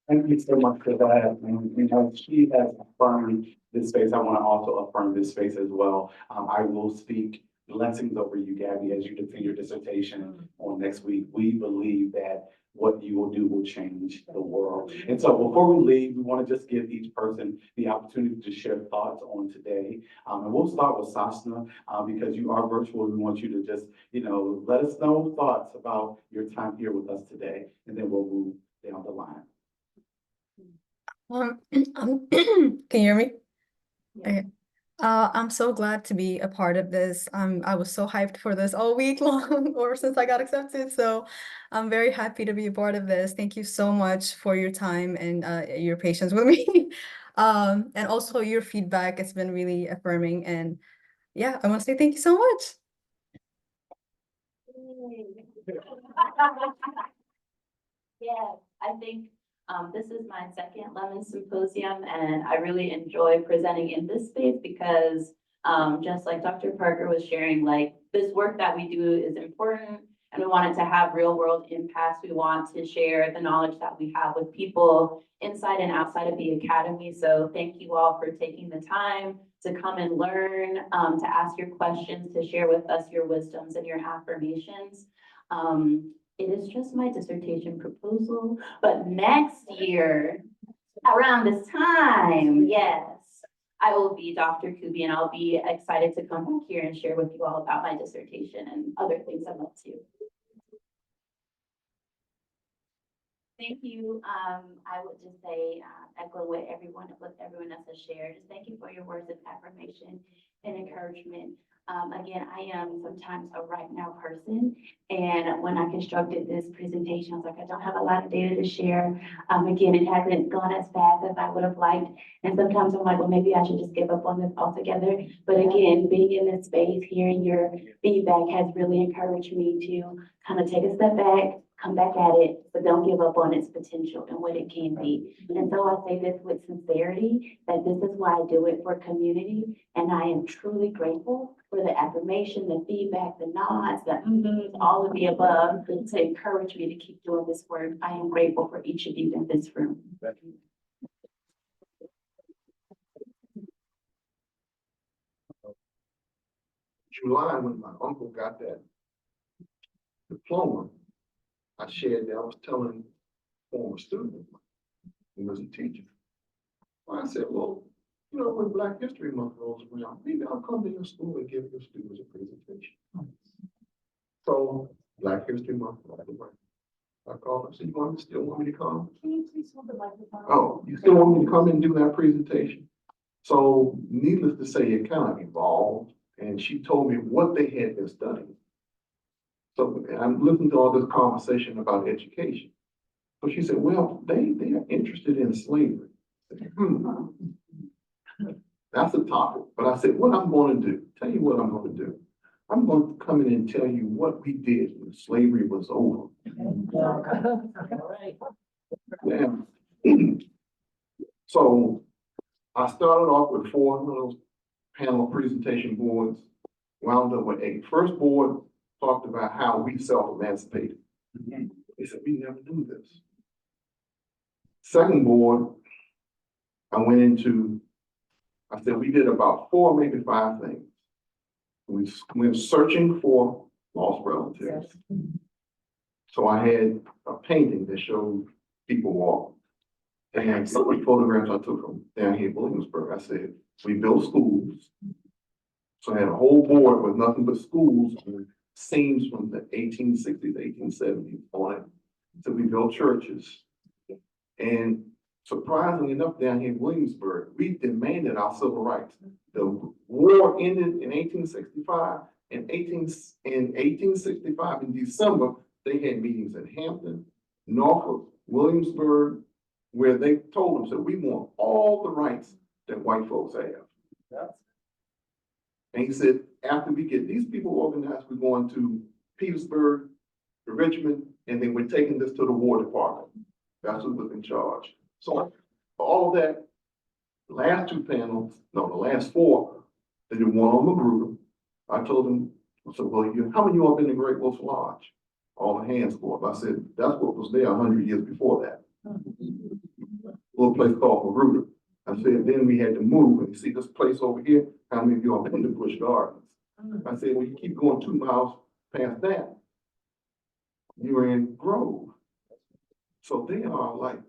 Thank you so much for that. And she has affirmed this space. I want to also affirm this space as well. I will speak blessings over you, Gabby, as you defend your dissertation on next week. We believe that what you will do will change the world. And so before we leave, we want to just give each person the opportunity to share thoughts on today. And we'll start with Sasna, because you are virtual. We want you to just, let us know thoughts about your time here with us today, and then we'll move down the line. Can you hear me? Yeah. Okay. I'm so glad to be a part of this. I was so hyped for this all week long or since I got accepted. So I'm very happy to be a part of this. Thank you so much for your time and your patience with me. And also your feedback. It's been really affirming. And yeah, I want to say thank you so much. Yeah, I think this is my second Lemon Symposium, and I really enjoy presenting in this space because just like Dr. Parker was sharing, like this work that we do is important and we want it to have real world impacts. We want to share the knowledge that we have with people inside and outside of the academy. So thank you all for taking the time to come and learn, to ask your questions, to share with us your wisdoms and your affirmations. It is just my dissertation proposal, but next year, around this time, yes, I will be Dr. Kubi, and I'll be excited to come back here and share with you all about my dissertation and other things I'm up to. Thank you. I would just say, echo what everyone else has shared. Just thank you for your words of affirmation and encouragement. Again, I am sometimes a right now person, and when I constructed this presentation, I was like, I don't have a lot of data to share. Again, it hasn't gone as fast as I would have liked, and sometimes I'm like, well, maybe I should just give up on this altogether. But again, being in this space, hearing your feedback has really encouraged me to kind of take a step back, come back at it, but don't give up on its potential and what it can be. And so I say this with sincerity, that this is why I do it for community. And I am truly grateful for the affirmation, the feedback, the nods, the all of the above to encourage me to keep doing this work. I am grateful for each of you in this room. July, when my uncle got that diploma, I shared that. I was telling a former student of mine who was a teacher. I said, well, when Black History Month rolls around, maybe I'll come to your school and give your students a presentation. So Black History Month rolled around. I called him, I said, you still want me to come? Can you please hold the microphone? Oh, you still want me to come and do that presentation? So needless to say, it kind of evolved, and she told me what they had been studying. So I'm listening to all this conversation about education. So she said, well, they are interested in slavery. I said, that's a topic. But I said, what I'm going to do, tell you what I'm going to do. I'm going to come in and tell you what we did when slavery was over. And so I started off with 4 of those panel presentation boards, wound up with 8. First board talked about how we self-emancipated. They said, we never do this. Second board, I said we did about 4, maybe 5 things. We went searching for lost relatives. So I had a painting that showed people walking. And some of the photographs I took from down here in Williamsburg, I said, we built schools. So I had a whole board with nothing but schools and scenes from the 1860s, 1870s on it. So we built churches. And surprisingly enough, down here in Williamsburg, we demanded our civil rights. The war ended in 1865. In 1865, in December, they had meetings in Hampton, Norfolk, Williamsburg, where they told them, so we want all the rights that white folks have. And he said, after we get these people organized, we're going to Petersburg, to Richmond, and then we're taking this to the War Department. That's who was in charge. So for all of that, the last 2 panels, no, the last 4, they did one on Magruder. I told them, I said, well, how many of you have been in Great Wolf Lodge? All the hands go up. I said, that's what was there 100 years before that. A little place called Magruder. I said, then we had to move, and you see this place over here? How many of you have been to Busch Gardens? I said, well, you keep going 2 miles past that, you're in Grove. So they are like,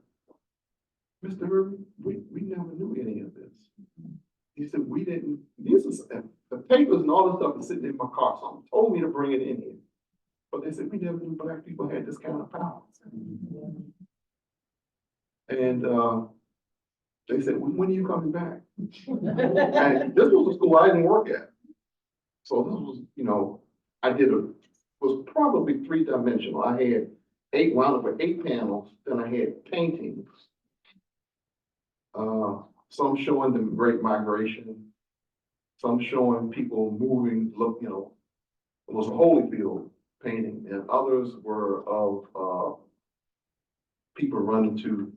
Mr. Irving, we never knew any of this. He said, we didn't, this is, the papers and all this stuff is sitting in my car, someone told me to bring it in here. But they said, we never knew Black people had this kind of power. And, they said, when are you coming back? And this was a school I didn't work at. So this was, you know, was probably three-dimensional. I had wound up with 8 panels, then I had paintings. Some showing the Great Migration, some showing people moving, look, you know, it was a Holyfield painting, and others were of people running to